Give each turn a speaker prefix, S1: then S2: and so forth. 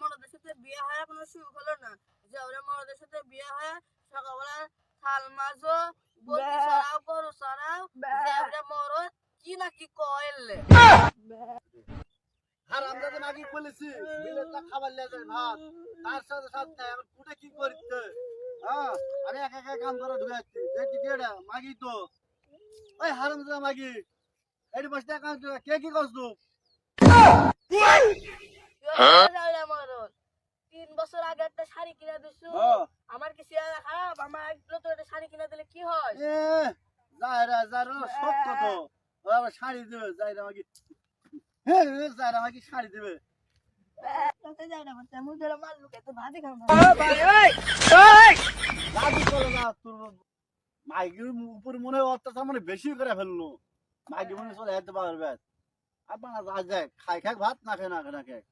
S1: মরদের সাথে বিয়ে হয় কোনো সুখ হলো না। জাউরা মরদের সাথে বিয়ে হয় সকালবেলা থাল মাজো, বলতি সরাও, গরু সরাও, জাউরা মরদ কি না কি কইলে।
S2: হারামজাদা নাকি বলেছি বিলেটা খাবার লেগে যায় ভাত তার সাথে সাথে এখন কুটে কি করতে হ্যাঁ আমি একা একা কাম করে ঢুকে যাচ্ছি দেখি কেডা মাগি তো ওই হারামজাদা মাগি এটি বসতে কাম কে কি করছো
S1: জাউরা মরদ 3 বছর আগে একটা শাড়ি কিনে দিছু, আমার কি চেহারা খারাপ? আমার নতুন একটা শাড়ি কিনে দিলে কি হয়?
S2: এ যায়রা যায়রা সত্য তো ও আবার শাড়ি দেবে যায়রা মাগি হ্যাঁ যায়রা মাগি শাড়ি দেবে
S1: জাউরা মরদ মুই ধরে মারলু কে তো ভাজি খাম।
S2: দাদু চলে না তোর মাইকের উপর মনে হয় অত্যাচার মানে বেশি করে ফেললো মাইকে মনে চলে যেতে পারবে আপনারা যা যায় খাই খাই ভাত না খায় না খায়